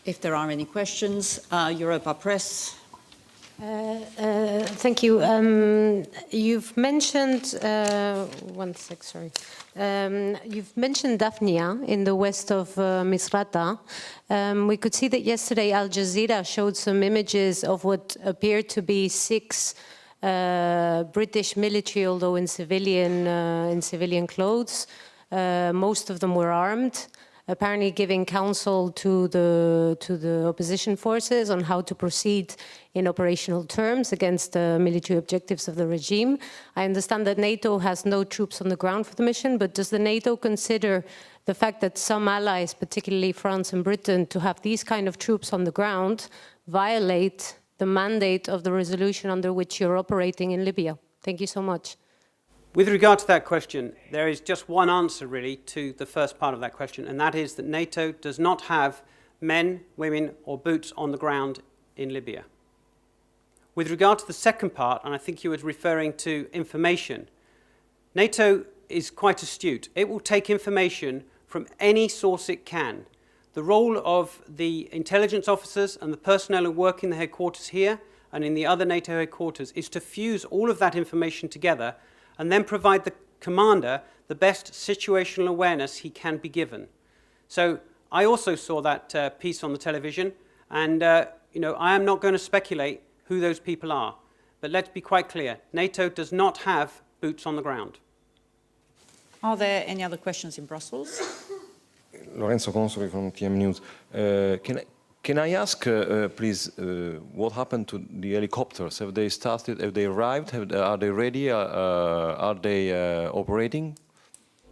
if there are any questions. Europa Press. Thank you. You've mentioned, one sec, sorry. You've mentioned Daphnia in the west of Misrata. We could see that yesterday Al Jazeera showed some images of what appeared to be 6 British military, although in civilian clothes. Most of them were armed, apparently giving counsel to the opposition forces on how to proceed in operational terms against the military objectives of the regime. I understand that NATO has no troops on the ground for the mission, but does the NATO consider the fact that some allies, particularly France and Britain, to have these kind of troops on the ground violate the mandate of the resolution under which you're operating in Libya? Thank you so much. With regard to that question, there is just one answer really to the first part of that question, and that is that NATO does not have men, women or boots on the ground in Libya. With regard to the second part, and I think you were referring to information, NATO is quite astute. It will take information from any source it can. The role of the intelligence officers and the personnel who work in the headquarters here and in the other NATO headquarters is to fuse all of that information together and then provide the commander the best situational awareness he can be given. So I also saw that piece on the television, and I am not going to speculate who those people are. But let's be quite clear, NATO does not have boots on the ground. Are there any other questions in Brussels? Lorenzo Consoli from TM News. Can I ask, please, what happened to the helicopters? Have they started? Have they arrived? Are they ready? Are they operating?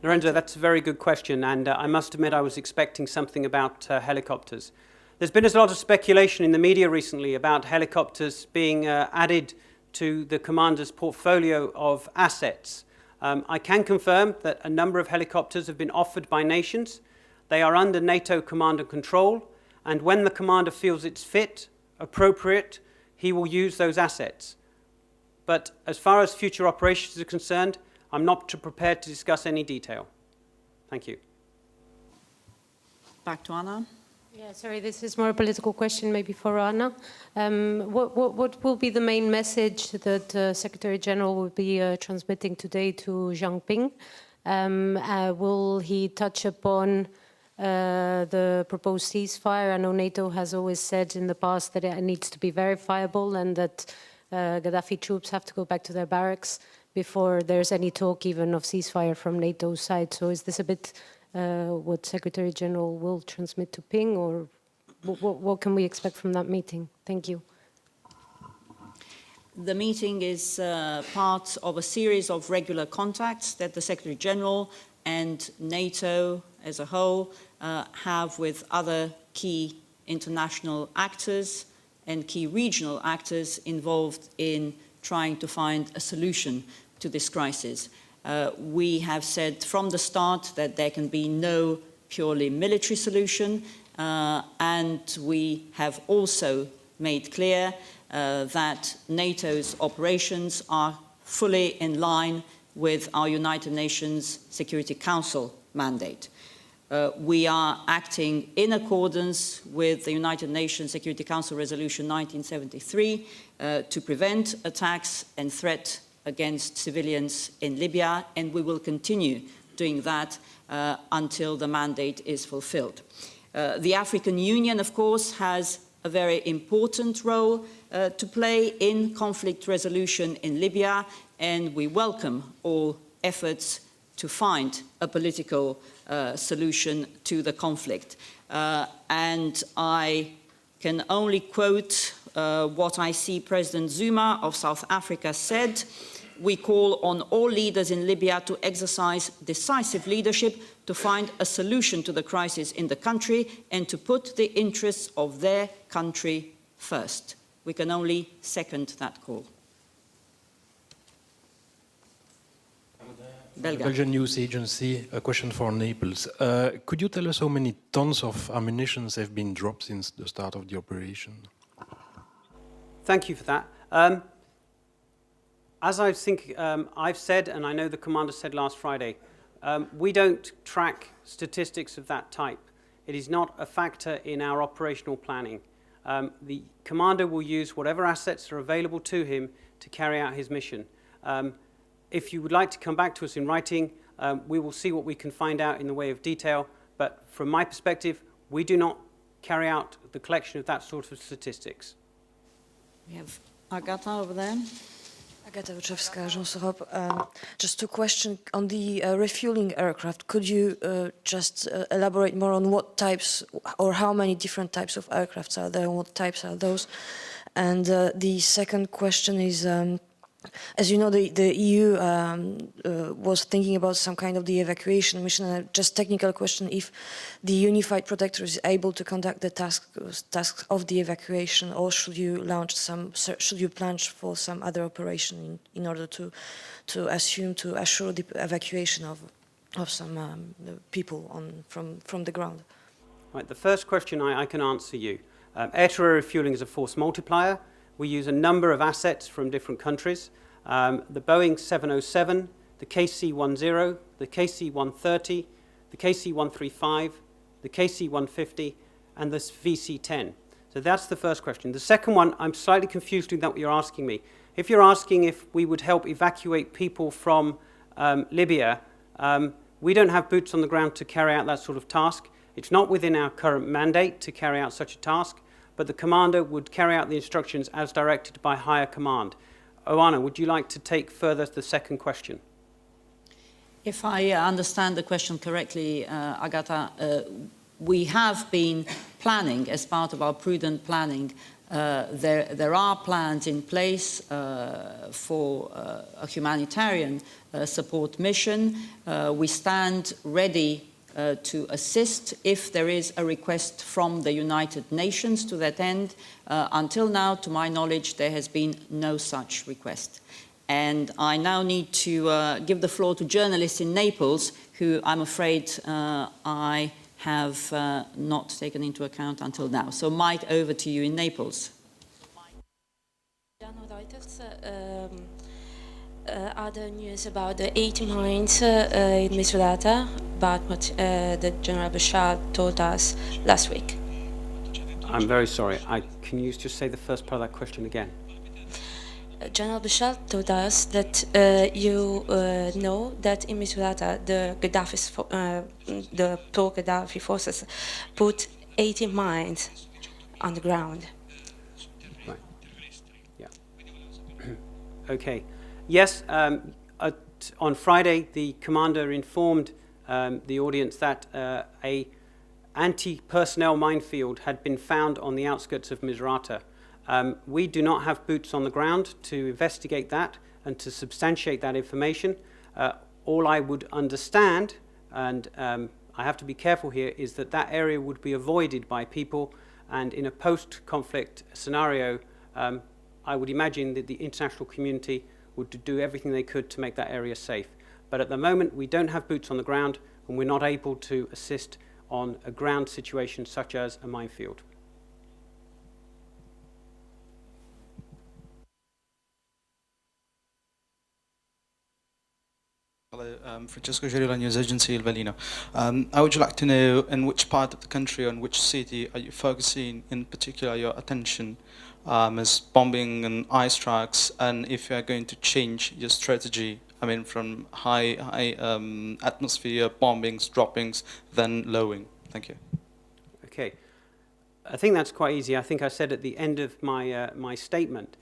Lorenzo, that's a very good question, and I must admit I was expecting something about helicopters. There's been a lot of speculation in the media recently about helicopters being added to the commander's portfolio of assets. I can confirm that a number of helicopters have been offered by nations. They are under NATO commander control, and when the commander feels it's fit, appropriate, he will use those assets. But as far as future operations are concerned, I'm not prepared to discuss any detail. Thank you. Back to Anna. Yeah, sorry, this is more a political question maybe for Oana. What will be the main message that Secretary General will be transmitting today to Xi Jinping? Will he touch upon the proposed ceasefire? I know NATO has always said in the past that it needs to be verifiable and that Gaddafi troops have to go back to their barracks before there's any talk even of ceasefire from NATO's side. So is this a bit what Secretary General will transmit to Ping, or what can we expect from that meeting? Thank you. The meeting is part of a series of regular contacts that the Secretary General and NATO as a whole have with other key international actors and key regional actors involved in trying to find a solution to this crisis. We have said from the start that there can be no purely military solution, and we have also made clear that NATO's operations are fully in line with our United Nations Security Council mandate. We are acting in accordance with the United Nations Security Council Resolution 1973 to prevent attacks and threat against civilians in Libya, and we will continue doing that until the mandate is fulfilled. The African Union, of course, has a very important role to play in conflict resolution in Libya, and we welcome all efforts to find a political solution to the conflict. And I can only quote what I see President Zuma of South Africa said. We call on all leaders in Libya to exercise decisive leadership to find a solution to the crisis in the country and to put the interests of their country first. We can only second that call. Belgian news agency, a question for Naples. Could you tell us how many tons of ammunition have been dropped since the start of the operation? Thank you for that. As I think I've said, and I know the commander said last Friday, we don't track statistics of that type. It is not a factor in our operational planning. The commander will use whatever assets are available to him to carry out his mission. If you would like to come back to us in writing, we will see what we can find out in the way of detail, but from my perspective, we do not carry out the collection of that sort of statistics. We have Agata over there. Agata Wachowska, Agence Europe. Just a question on the refueling aircraft. Could you just elaborate more on what types or how many different types of aircrafts are there and what types are those? And the second question is, as you know, the EU was thinking about some kind of the evacuation mission. Just technical question: if the Unified Protector is able to conduct the tasks of the evacuation, or should you plunge for some other operation in order to assure the evacuation of some people from the ground? Right, the first question I can answer you. Air-to-air refueling is a force multiplier. We use a number of assets from different countries. The Boeing 707, the KC-10, the KC-130, the KC-135, the KC-150, and the VC-10. So that's the first question. The second one, I'm slightly confused with what you're asking me. If you're asking if we would help evacuate people from Libya, we don't have boots on the ground to carry out that sort of task. It's not within our current mandate to carry out such a task, but the commander would carry out the instructions as directed by higher command. Oana, would you like to take further the second question? If I understand the question correctly, Agata, we have been planning, as part of our prudent planning, there are plans in place for a humanitarian support mission. We stand ready to assist if there is a request from the United Nations to that end. Until now, to my knowledge, there has been no such request. And I now need to give the floor to journalists in Naples, who I'm afraid I have not taken into account until now. So Mike, over to you in Naples. Other news about the 80 mines in Misrata, about what the General Bashar told us last week. I'm very sorry. Can you just say the first part of that question again? General Bashar told us that you know that in Misrata the pro-Gaddafi forces put 80 mines on the ground. Right. Yeah. Okay. Yes, on Friday, the commander informed the audience that a anti-personnel minefield had been found on the outskirts of Misrata. We do not have boots on the ground to investigate that and to substantiate that information. All I would understand, and I have to be careful here, is that that area would be avoided by people, and in a post-conflict scenario, I would imagine that the international community would do everything they could to make that area safe. But at the moment, we don't have boots on the ground, and we're not able to assist on a ground situation such as a minefield. Hello, Francesco Gerila, News Agency, Il Valino. I would like to know in which part of the country, on which city are you focusing in particular your attention as bombing and air strikes, and if you are going to change your strategy, I mean from high atmosphere bombings, droppings, then lowering. Thank you. Okay. I think that's quite easy. I think I said at the end of my statement,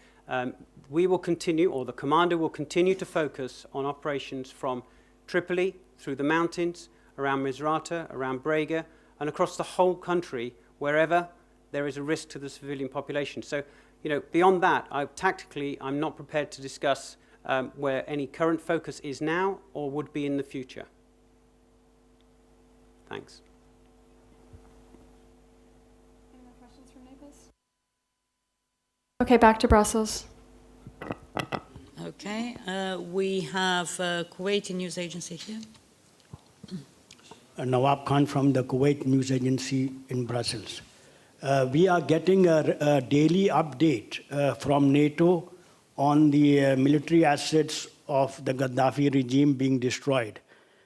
we will continue, or the commander will continue to focus on operations from Tripoli, through the mountains, around Misrata, around Braga, and across the whole country, wherever there is a risk to the civilian population. So, beyond that, tactically, I'm not prepared to discuss where any current focus is now or would be in the future. Thanks. Any more questions from Naples? Okay, back to Brussels. Okay, we have Kuwaiti News Agency here. Nawab Khan from the Kuwait News Agency in Brussels. We are getting a daily update from NATO on the military assets of the Gaddafi regime being destroyed.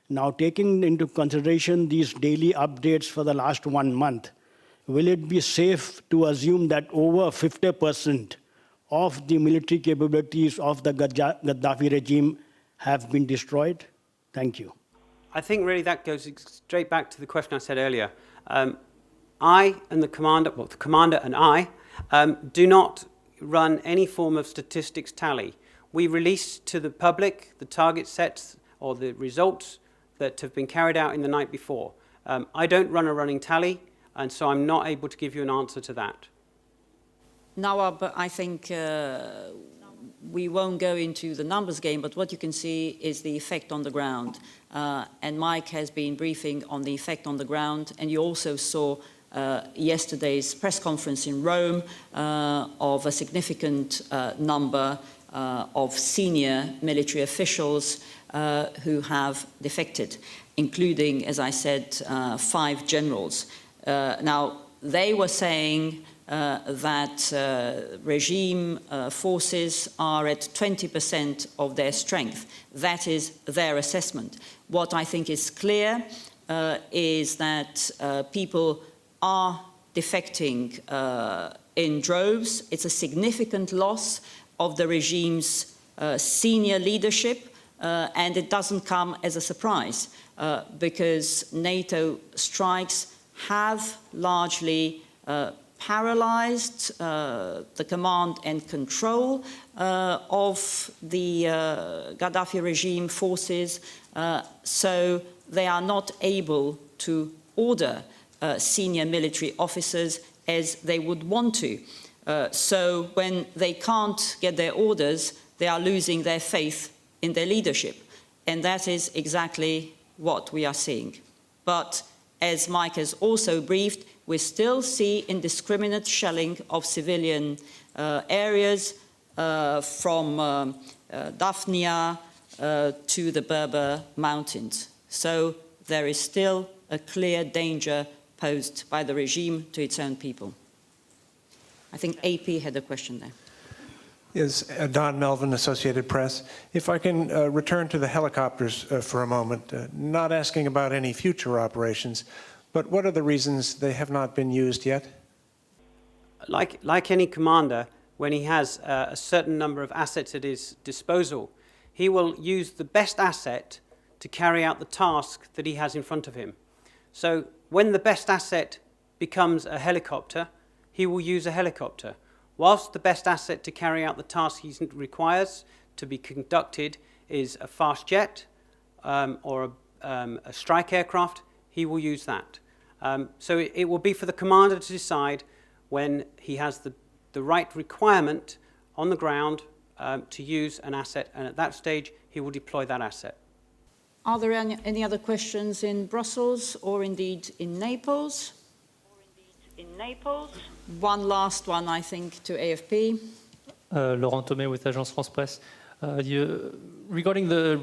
Now, taking into consideration these daily updates for the last 1 month, will it be safe to assume that over 50% of the military capabilities of the Gaddafi regime have been destroyed? Thank you. I think really that goes straight back to the question I said earlier. I and the commander, well, the commander and I, do not run any form of statistics tally. We release to the public the target sets or the results that have been carried out in the night before. I don't run a running tally, and so I'm not able to give you an answer to that. Nawab, I think we won't go into the numbers game, but what you can see is the effect on the ground. And Mike has been briefing on the effect on the ground, and you also saw yesterday's press conference in Rome of a significant number of senior military officials who have defected, including, as I said, 5 generals. Now, they were saying that regime forces are at 20% of their strength. That is their assessment. What I think is clear is that people are defecting in droves. It's a significant loss of the regime's senior leadership, and it doesn't come as a surprise because NATO strikes have largely paralyzed the command and control of the Gaddafi regime forces, so they are not able to order senior military officers as they would want to. So when they can't get their orders, they are losing their faith in their leadership. And that is exactly what we are seeing. But as Mike has also briefed, we still see indiscriminate shelling of civilian areas from Daphnia to the Berber Mountains. So there is still a clear danger posed by the regime to its own people. I think AP had a question there. Is Don Melvin, Associated Press. If I can return to the helicopters for a moment, not asking about any future operations, but what are the reasons they have not been used yet? Like any commander, when he has a certain number of assets at his disposal, he will use the best asset to carry out the task that he has in front of him. So when the best asset becomes a helicopter, he will use a helicopter. Whilst the best asset to carry out the task he requires to be conducted is a fast jet or a strike aircraft, he will use that. So it will be for the commander to decide when he has the right requirement on the ground to use an asset, and at that stage he will deploy that asset. Are there any other questions in Brussels or indeed in Naples? One last one, I think, to AFP. Laurent Thomé with Agence France Presse. Regarding the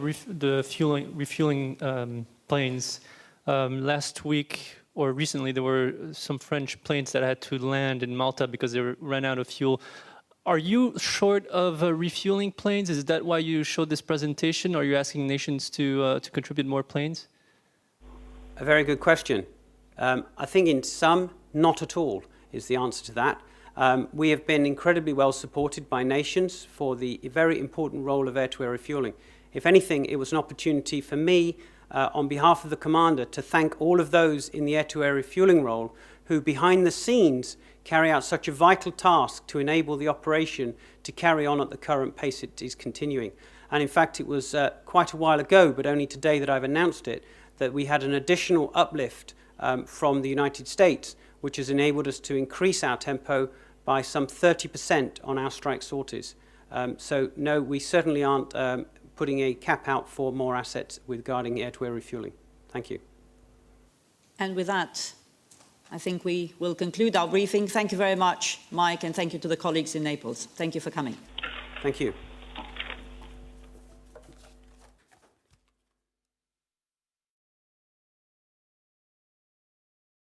refueling planes, last week or recently there were some French planes that had to land in Malta because they ran out of fuel. Are you short of refueling planes? Is that why you showed this presentation? Are you asking nations to contribute more planes? A very good question. I think in some, not at all, is the answer to that. We have been incredibly well supported by nations for the very important role of air-to-air refueling. If anything, it was an opportunity for me, on behalf of the commander, to thank all of those in the air-to-air refueling role who, behind the scenes, carry out such a vital task to enable the operation to carry on at the current pace it is continuing. And in fact, it was quite a while ago, but only today that I've announced it, that we had an additional uplift from the United States, which has enabled us to increase our tempo by some 30% on our strike sorties. So no, we certainly aren't putting a cap out for more assets regarding air-to-air refueling. Thank you. And with that, I think we will conclude our briefing. Thank you very much, Mike, and thank you to the colleagues in Naples. Thank you for coming. Thank you.